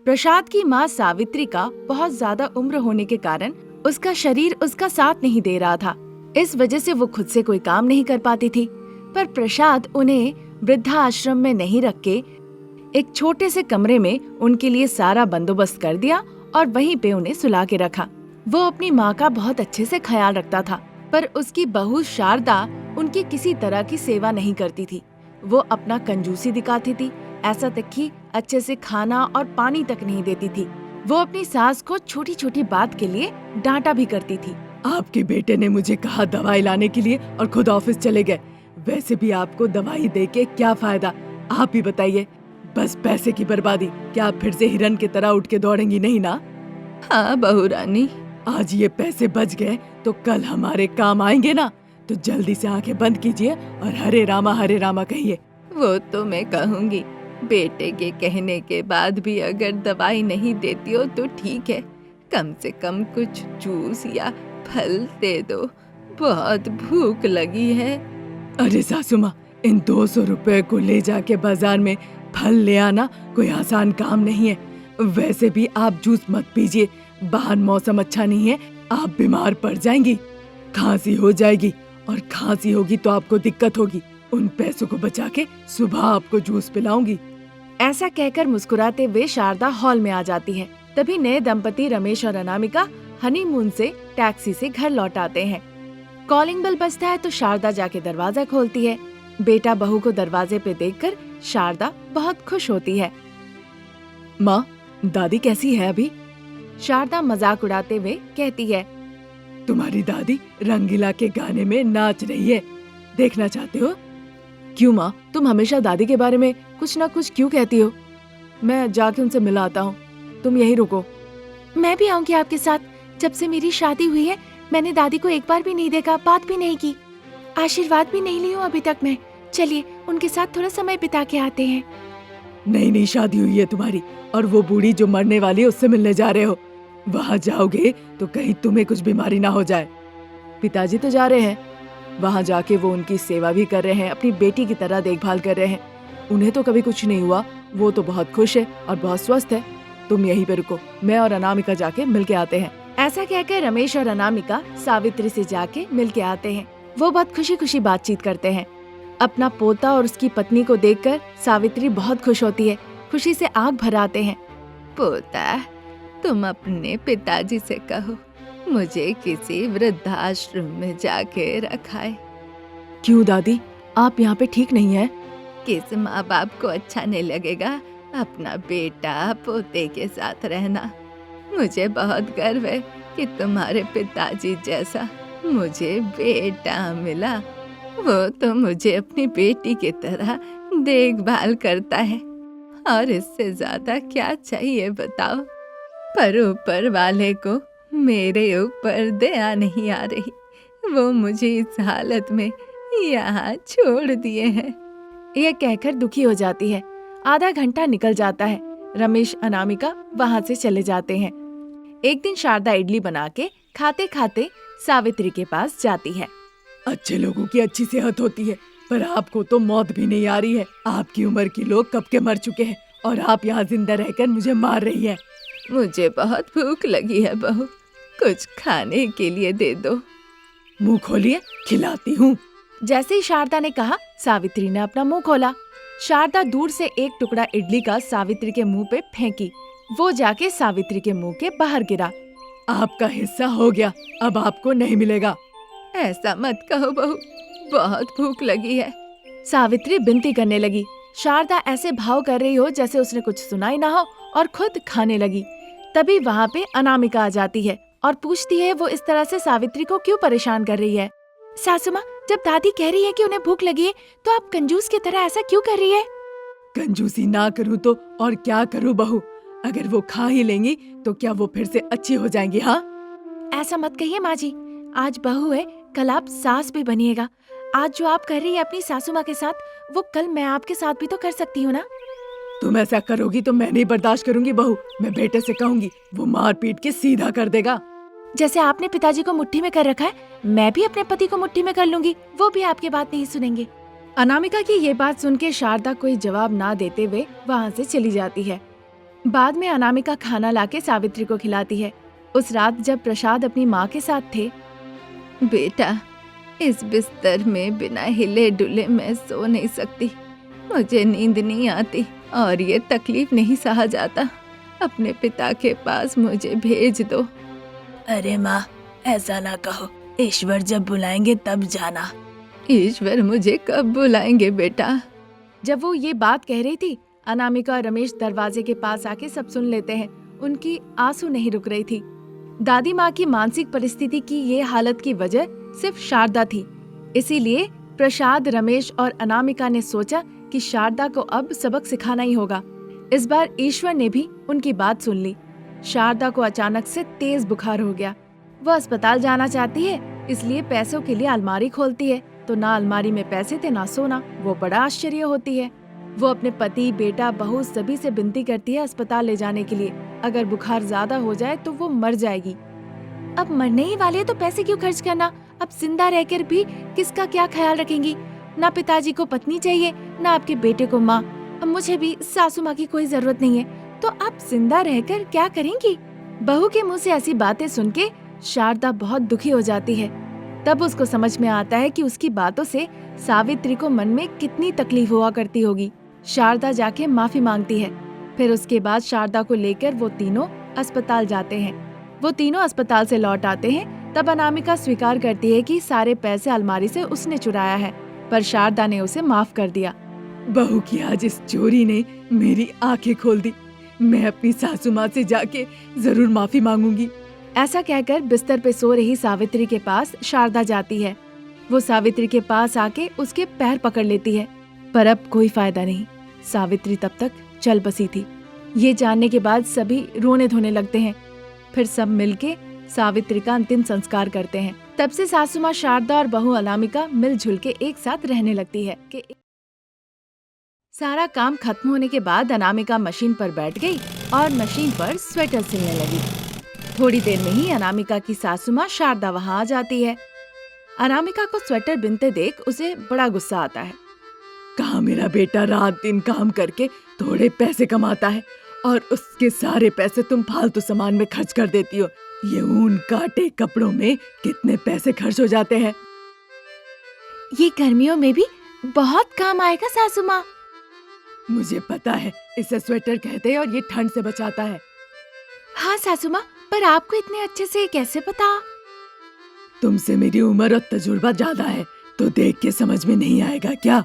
प्रसाद की माँ सावित्री का बहुत ज्यादा उम्र होने के कारण उसका शरीर उसका साथ नहीं दे रहा था। इस वजह से वो खुद से कोई काम नहीं कर पाती थी। पर प्रसाद उन्हें वृद्धा आश्रम में नहीं रख के एक छोटे से कमरे में उनके लिए सारा बंदोबस्त कर दिया और वहीं पे उन्हें सुला के रखा। वो अपनी माँ का बहुत अच्छे से ख्याल रखता था, पर उसकी बहू शारदा उनकी किसी तरह की सेवा नहीं करती थी। वो अपना कंजूसी दिखाती थी, ऐसा तक कि अच्छे से खाना और पानी तक नहीं देती थी। वो अपनी सास को छोटी छोटी बात के लिए डांटा भी करती थी। आपके बेटे ने मुझे कहा दवाई लाने के लिए और खुद ऑफिस चले गए। वैसे भी आपको दवाई देके क्या फायदा, आप ही बताइए। बस पैसे की बर्बादी। क्या आप फिर से हिरन की तरह उठ के दौड़ेंगी नहीं ना? हाँ बहू रानी, आज ये पैसे बच गए तो कल हमारे काम आएंगे ना। तो जल्दी से आंखें बंद कीजिए और हरे रामा कहिए। वो तो मैं कहूँगी। बेटे के कहने के बाद भी अगर दवाई नहीं देती हो तो ठीक है, कम से कम कुछ जूस या फल दे दो, बहुत भूख लगी है। अरे सासू माँ, इन 200 रुपए को ले जाके बाजार में फल ले आना कोई आसान काम नहीं है। वैसे भी आप जूस मत पीजिए, बाहर मौसम अच्छा नहीं है, आप बीमार पड़ जाएंगी, खांसी हो जाएगी और खांसी होगी तो आपको दिक्कत होगी। उन पैसों को बचा के सुबह आपको जूस पिलाऊंगी। ऐसा कहकर मुस्कुराते हुए शारदा हॉल में आ जाती है। तभी नए दंपति रमेश और अनामिका हनीमून से टैक्सी से घर लौट आते हैं। कॉलिंग बेल बजता है तो शारदा जाके दरवाजा खोलती है। बेटा बहू को दरवाजे पे देखकर शारदा बहुत खुश होती है। माँ, दादी कैसी है अभी? शारदा मजाक उड़ाते हुए कहती है, तुम्हारी दादी रंगीला के गाने में नाच रही है, देखना चाहते हो? क्यों माँ, तुम हमेशा दादी के बारे में कुछ न कुछ क्यों कहती हो? मैं जाके उनसे मिला आता हूँ, तुम यहीं रुको। मैं भी आऊंगी आपके साथ। जब से मेरी शादी हुई है मैंने दादी को एक बार भी नहीं देखा, बात भी नहीं की, आशीर्वाद भी नहीं ली हूँ अभी तक मैं। चलिए उनके साथ थोड़ा समय बिता के आते हैं। नई शादी हुई है तुम्हारी और वो बूढ़ी जो मरने वाली है उससे मिलने जा रहे हो। वहाँ जाओगे तो कहीं तुम्हें कुछ बीमारी ना हो जाए। पिताजी तो जा रहे हैं, वहाँ जाके वो उनकी सेवा भी कर रहे हैं, अपनी बेटी की तरह देखभाल कर रहे हैं। उन्हें तो कभी कुछ नहीं हुआ, वो तो बहुत खुश है और बहुत स्वस्थ है। तुम यहीं पे रुको, मैं और अनामिका जाके मिल के आते हैं। ऐसा कहकर रमेश और अनामिका सावित्री से जाके मिल के आते हैं। वो बहुत खुशी खुशी बातचीत करते हैं। अपना पोता और उसकी पत्नी को देखकर सावित्री बहुत खुश होती है, खुशी से आंख भर आते हैं। पोता, तुम अपने पिताजी से कहो मुझे किसी वृद्धाश्रम में जाके रखाए। क्यों दादी, आप यहाँ पे ठीक नहीं है? किस माँ बाप को अच्छा नहीं लगेगा अपना बेटा पोते के साथ रहना। मुझे बहुत गर्व है कि तुम्हारे पिताजी जैसा मुझे बेटा मिला। वो तो मुझे अपनी बेटी की तरह देखभाल करता है, और इससे ज्यादा क्या चाहिए बताओ। पर ऊपर वाले को मेरे ऊपर दया नहीं आ रही, वो मुझे इस हालत में यहाँ छोड़ दिए हैं। यह कहकर दुखी हो जाती है। आधा घंटा निकल जाता है। रमेश अनामिका वहाँ से चले जाते हैं। एक दिन शारदा इडली बना के खाते खाते सावित्री के पास जाती है। अच्छे लोगों की अच्छी सेहत होती है, पर आपको तो मौत भी नहीं आ रही है। आपकी उम्र के लोग कब के मर चुके हैं और आप यहाँ जिंदा रहकर मुझे मार रही है। मुझे बहुत भूख लगी है बहू, कुछ खाने के लिए दे दो। मुंह खोलिए, खिलाती हूँ। जैसे ही शारदा ने कहा, सावित्री ने अपना मुंह खोला। शारदा दूर से एक टुकड़ा इडली का सावित्री के मुंह पे फेंकी। वो जाके सावित्री के मुंह के बाहर गिरा। आपका हिस्सा हो गया, अब आपको नहीं मिलेगा। ऐसा मत कहो बहू, बहुत भूख लगी है। सावित्री विनती करने लगी। शारदा ऐसे भाव कर रही हो जैसे उसने कुछ सुना ही ना हो और खुद खाने लगी। तभी वहाँ पे अनामिका आ जाती है और पूछती है वो इस तरह से सावित्री को क्यों परेशान कर रही है। सासू माँ, जब दादी कह रही है कि उन्हें भूख लगी है तो आप कंजूस की तरह ऐसा क्यों कर रही है? कंजूसी ना करूँ तो और क्या करूँ बहू? अगर वो खा ही लेंगी तो क्या वो फिर से अच्छी हो जाएंगी? हाँ, ऐसा मत कहिए माँ जी, आज बहू है, कल आप सास भी बनिएगा। आज जो आप कर रही है अपनी सासू माँ के साथ, वो कल मैं आपके साथ भी तो कर सकती हूँ ना। तुम ऐसा करोगी तो मैं नहीं बर्दाश्त करूंगी बहू। मैं बेटे से कहूंगी, वो मार पीट के सीधा कर देगा। जैसे आपने पिताजी को मुट्ठी में कर रखा है, मैं भी अपने पति को मुट्ठी में कर लूंगी, वो भी आपकी बात नहीं सुनेंगे। अनामिका की ये बात सुन के शारदा कोई जवाब ना देते हुए वहाँ से चली जाती है। बाद में अनामिका खाना लाके सावित्री को खिलाती है। उस रात जब प्रसाद अपनी माँ के साथ थे, बेटा, इस बिस्तर में बिना हिले डुले मैं सो नहीं सकती। मुझे नींद नहीं आती और ये तकलीफ नहीं सहा जाता। अपने पिता के पास मुझे भेज दो। अरे माँ, ऐसा ना कहो। ईश्वर जब बुलाएंगे तब जाना। ईश्वर मुझे कब बुलाएंगे बेटा? जब वो ये बात कह रही थी, अनामिका और रमेश दरवाजे के पास आके सब सुन लेते हैं। उनकी आंसू नहीं रुक रही थी। दादी माँ की मानसिक परिस्थिति की ये हालत की वजह सिर्फ शारदा थी। इसीलिए प्रसाद, रमेश और अनामिका ने सोचा कि शारदा को अब सबक सिखाना ही होगा। इस बार ईश्वर ने भी उनकी बात सुन ली। शारदा को अचानक से तेज बुखार हो गया। वो अस्पताल जाना चाहती है, इसलिए पैसों के लिए अलमारी खोलती है, तो ना अलमारी में पैसे थे ना सोना। वो बड़ा आश्चर्य होती है। वो अपने पति, बेटा, बहू सभी से विनती करती है अस्पताल ले जाने के लिए। अगर बुखार ज्यादा हो जाए तो वो मर जाएगी। अब मरने ही वाले तो पैसे क्यों खर्च करना? अब जिंदा रहकर भी किसका क्या ख्याल रखेंगी? ना पिताजी को पत्नी चाहिए, ना आपके बेटे को माँ। अब मुझे भी सासू माँ की कोई जरूरत नहीं है, तो आप जिंदा रहकर क्या करेंगी? बहू के मुंह से ऐसी बातें सुन के शारदा बहुत दुखी हो जाती है। तब उसको समझ में आता है कि उसकी बातों से सावित्री को मन में कितनी तकलीफ हुआ करती होगी। शारदा जाके माफी मांगती है। फिर उसके बाद शारदा को लेकर वो तीनों अस्पताल जाते हैं। वो तीनों अस्पताल से लौट आते हैं। तब अनामिका स्वीकार करती है कि सारे पैसे अलमारी से उसने चुराया है, पर शारदा ने उसे माफ कर दिया। बहू की आज इस चोरी ने मेरी आंखें खोल दी। मैं अपनी सासू माँ से जाके जरूर माफी मांगूंगी। ऐसा कहकर बिस्तर पे सो रही सावित्री के पास शारदा जाती है। वो सावित्री के पास आके उसके पैर पकड़ लेती है, पर अब कोई फायदा नहीं। सावित्री तब तक चल बसी थी। ये जानने के बाद सभी रोने धोने लगते हैं। फिर सब मिलके सावित्री का अंतिम संस्कार करते हैं। तब से सासू माँ शारदा और बहू अनामिका मिलजुल के एक साथ रहने लगती है। सारा काम खत्म होने के बाद अनामिका मशीन पर बैठ गई और मशीन पर स्वेटर सिलने लगी। थोड़ी देर में ही अनामिका की सासू माँ शारदा वहाँ आ जाती है। अनामिका को स्वेटर बिनते देख उसे बड़ा गुस्सा आता है। कहा मेरा बेटा रात दिन काम करके थोड़े पैसे कमाता है और उसके सारे पैसे तुम फालतू सामान में खर्च कर देती हो। ये ऊन काटे कपड़ों में कितने पैसे खर्च हो जाते हैं। ये गर्मियों में भी बहुत काम आएगा सासू माँ। मुझे पता है, इसे स्वेटर कहते हैं और ये ठंड से बचाता है। हाँ सासू माँ, पर आपको इतने अच्छे से कैसे पता? तुमसे मेरी उम्र और तजुर्बा ज्यादा है, तो देख के समझ में नहीं आएगा क्या?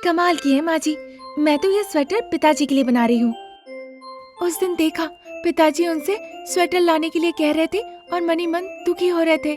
कमाल की है माँ जी। मैं तो ये स्वेटर पिताजी के लिए बना रही हूँ। उस दिन देखा, पिताजी उनसे स्वेटर लाने के लिए कह रहे थे और मनी मन दुखी हो रहे थे।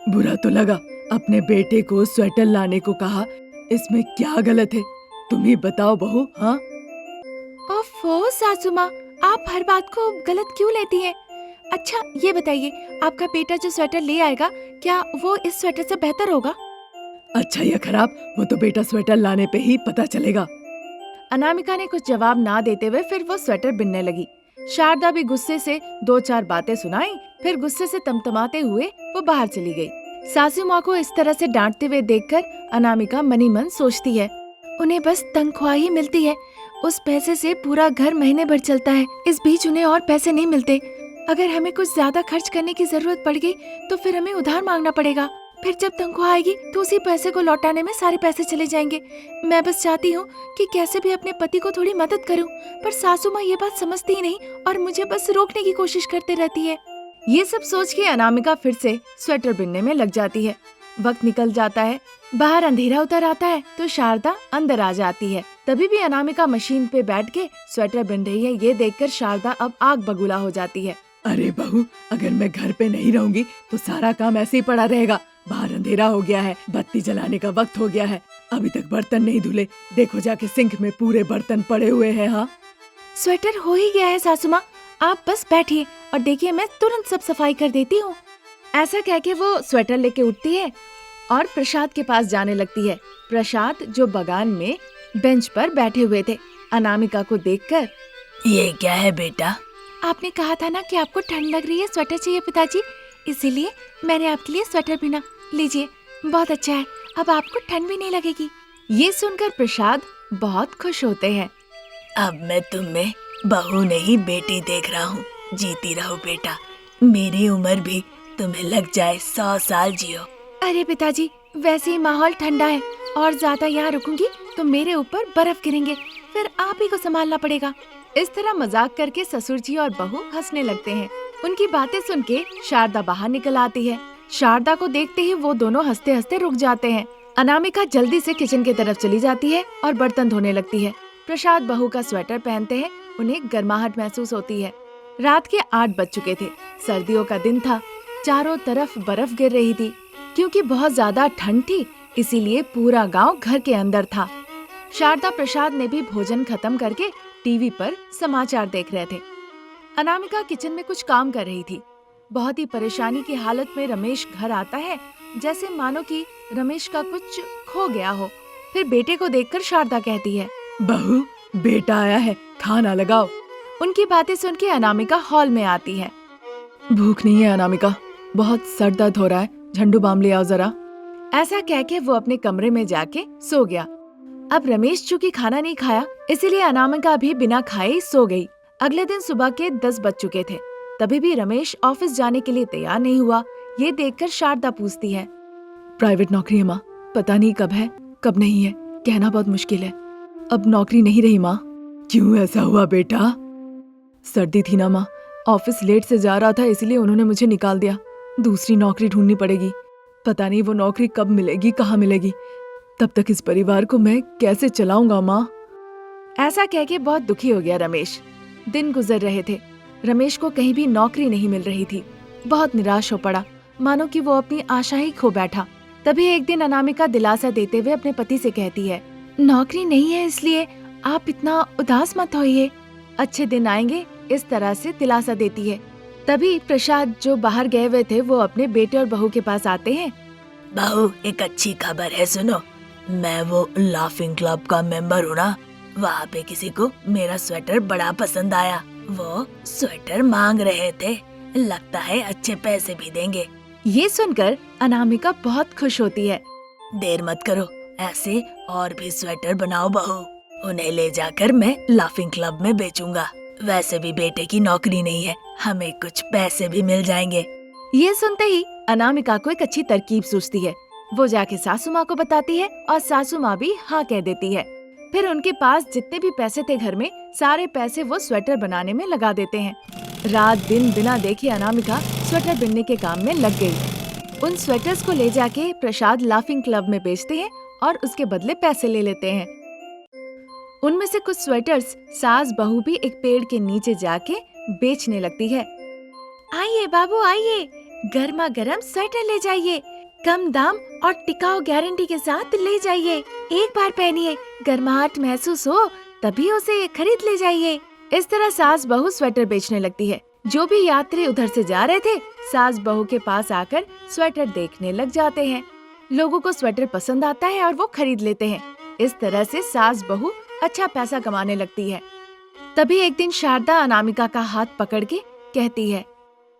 बुरा तो लगा। अपने बेटे को स्वेटर लाने को कहा, इसमें क्या गलत है? तुम ही बताओ बहू। हाँ ओफो सासू माँ, आप हर बात को गलत क्यों लेती हैं? अच्छा ये बताइए, आपका बेटा जो स्वेटर ले आएगा, क्या वो इस स्वेटर से बेहतर होगा? अच्छा या खराब, वो तो बेटा स्वेटर लाने पे ही पता चलेगा। अनामिका ने कुछ जवाब ना देते हुए फिर वो स्वेटर बिनने लगी। शारदा भी गुस्से से दो चार बातें सुनाई, फिर गुस्से से तमतमाते हुए वो बाहर चली गई। सासू माँ को इस तरह से डांटते हुए देखकर अनामिका मनी मन सोचती है, उन्हें बस तनख्वाह ही मिलती है। उस पैसे से पूरा घर महीने भर चलता है। इस बीच उन्हें और पैसे नहीं मिलते। अगर हमें कुछ ज्यादा खर्च करने की जरूरत पड़ गई तो फिर हमें उधार मांगना पड़ेगा। फिर जब तनख्वाह आएगी तो उसी पैसे को लौटाने में सारे पैसे चले जाएंगे। मैं बस चाहती हूँ कि कैसे भी अपने पति को थोड़ी मदद करूँ, पर सासू माँ ये बात समझती ही नहीं और मुझे बस रोकने की कोशिश करते रहती है। ये सब सोच के अनामिका फिर से स्वेटर बिनने में लग जाती है। वक्त निकल जाता है, बाहर अंधेरा उतर आता है तो शारदा अंदर आ जाती है। तभी भी अनामिका मशीन पे बैठ के स्वेटर बिन रही है। ये देखकर शारदा अब आग बबूला हो जाती है। अरे बहू, अगर मैं घर पे नहीं रहूंगी तो सारा काम ऐसे ही पड़ा रहेगा। बाहर अंधेरा हो गया है, बत्ती जलाने का वक्त हो गया है, अभी तक बर्तन नहीं धुले। देखो जाके सिंक में पूरे बर्तन पड़े हुए हैं। हाँ स्वेटर हो ही गया है सासू माँ, आप बस बैठिए और देखिए मैं तुरंत सब सफाई कर देती हूँ। ऐसा कह के वो स्वेटर लेके उठती है और प्रसाद के पास जाने लगती है। प्रसाद जो बगान में बेंच पर बैठे हुए थे, अनामिका को देखकर, ये क्या है बेटा? आपने कहा था ना कि आपको ठंड लग रही है, स्वेटर चाहिए पिताजी, इसीलिए मैंने आपके लिए स्वेटर बिना। लीजिए, बहुत अच्छा है, अब आपको ठंड भी नहीं लगेगी। ये सुनकर प्रसाद बहुत खुश होते हैं। अब मैं तुम में बहू नहीं बेटी देख रहा हूँ। जीती रहो बेटा, मेरी उम्र भी तुम्हें लग जाए 100 साल जियो। अरे पिताजी, वैसे ही माहौल ठंडा है और ज्यादा यहाँ रुकूंगी तो मेरे ऊपर बर्फ गिरेंगे, फिर आप ही को संभालना पड़ेगा। इस तरह मजाक करके ससुर जी और बहू हंसने लगते हैं। उनकी बातें सुन के शारदा बाहर निकल आती है। शारदा को देखते ही वो दोनों हंसते हंसते रुक जाते हैं। अनामिका जल्दी से किचन की तरफ चली जाती है और बर्तन धोने लगती है। प्रसाद बहू का स्वेटर पहनते हैं, उन्हें गर्माहट महसूस होती है। रात के 8 बज चुके थे। सर्दियों का दिन था, चारों तरफ बर्फ गिर रही थी। क्योंकि बहुत ज्यादा ठंड थी, इसीलिए पूरा गांव घर के अंदर था। शारदा प्रसाद ने भी भोजन खत्म करके टीवी पर समाचार देख रहे थे। अनामिका किचन में कुछ काम कर रही थी। बहुत ही परेशानी की हालत में रमेश घर आता है, जैसे मानो कि रमेश का कुछ खो गया हो। फिर बेटे को देखकर शारदा कहती है, बहू, बेटा आया है, खाना लगाओ। उनकी बातें सुन के अनामिका हॉल में आती है। भूख नहीं है अनामिका, बहुत सर दर्द हो रहा है, झंडू बाम ले आओ जरा। ऐसा कह के वो अपने कमरे में जाके सो गया। अब रमेश चूंकि खाना नहीं खाया, इसीलिए अनामिका भी बिना खाए सो गई। अगले दिन सुबह के 10 बज चुके थे, तभी भी रमेश ऑफिस जाने के लिए तैयार नहीं हुआ। ये देखकर शारदा पूछती है, प्राइवेट नौकरी है माँ, पता नहीं कब है कब नहीं है, कहना बहुत मुश्किल है। अब नौकरी नहीं रही माँ। क्यों ऐसा हुआ बेटा? सर्दी थी ना माँ, ऑफिस लेट से जा रहा था, इसलिए उन्होंने मुझे निकाल दिया। दूसरी नौकरी ढूंढनी पड़ेगी, पता नहीं वो नौकरी कब मिलेगी, कहाँ मिलेगी। तब तक इस परिवार को मैं कैसे चलाऊंगा माँ। ऐसा कह के बहुत दुखी हो गया रमेश। दिन गुजर रहे थे, रमेश को कहीं भी नौकरी नहीं मिल रही थी। बहुत निराश हो पड़ा, मानो कि वो अपनी आशा ही खो बैठा। तभी एक दिन अनामिका दिलासा देते हुए अपने पति से कहती है, नौकरी नहीं है इसलिए आप इतना उदास मत होइए, अच्छे दिन आएंगे, इस तरह से दिलासा देती है। तभी प्रसाद जो बाहर गए हुए थे वो अपने बेटे और बहू के पास आते हैं। बहू, एक अच्छी खबर है, सुनो। मैं वो लाफिंग क्लब का मेंबर हूँ ना, वहाँ पे किसी को मेरा स्वेटर बड़ा पसंद आया। वो स्वेटर मांग रहे थे, लगता है अच्छे पैसे भी देंगे। ये सुनकर अनामिका बहुत खुश होती है। देर मत करो, ऐसे और भी स्वेटर बनाओ बहू, उन्हें ले जाकर मैं लाफिंग क्लब में बेचूंगा। वैसे भी बेटे की नौकरी नहीं है, हमें कुछ पैसे भी मिल जाएंगे। ये सुनते ही अनामिका को एक अच्छी तरकीब सूझती है। वो जाके सासू माँ को बताती है और सासू माँ भी हाँ कह देती है। फिर उनके पास जितने भी पैसे थे घर में, सारे पैसे वो स्वेटर बनाने में लगा देते हैं। रात दिन बिना देखे अनामिका स्वेटर बुनने के काम में लग गई। उन स्वेटर्स को ले जाके प्रसाद लाफिंग क्लब में बेचते हैं और उसके बदले पैसे ले लेते हैं। उनमें से कुछ स्वेटर्स सास बहू भी एक पेड़ के नीचे जाके बेचने लगती है। आइए बाबू आइए, गर्मा गर्म स्वेटर ले जाइए, कम दाम और टिकाऊ गारंटी के साथ ले जाइए। एक बार पहनिए, गर्माहट महसूस हो तभी उसे खरीद ले जाइए। इस तरह सास बहू स्वेटर बेचने लगती है। जो भी यात्री उधर से जा रहे थे, सास बहू के पास आकर स्वेटर देखने लग जाते हैं। लोगों को स्वेटर पसंद आता है और वो खरीद लेते हैं। इस तरह से सास बहू अच्छा पैसा कमाने लगती है। तभी एक दिन शारदा अनामिका का हाथ पकड़ के कहती है,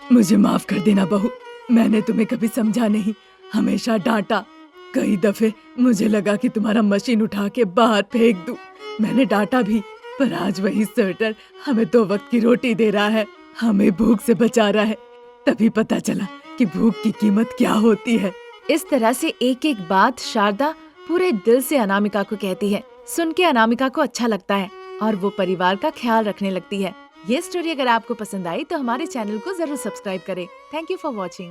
मुझे माफ कर देना बहू, मैंने तुम्हें कभी समझा नहीं, हमेशा डांटा। कई दफे मुझे लगा कि तुम्हारा मशीन उठा के बाहर फेंक दूं। मैंने डांटा भी, पर आज वही स्वेटर हमें 2 वक्त की रोटी दे रहा है, हमें भूख से बचा रहा है। तभी पता चला कि भूख की कीमत क्या होती है। इस तरह से एक एक बात शारदा पूरे दिल से अनामिका को कहती है। सुन के अनामिका को अच्छा लगता है और वो परिवार का ख्याल रखने लगती है। ये स्टोरी अगर आपको पसंद आई तो हमारे चैनल को जरूर सब्सक्राइब करें। Thank you for watching.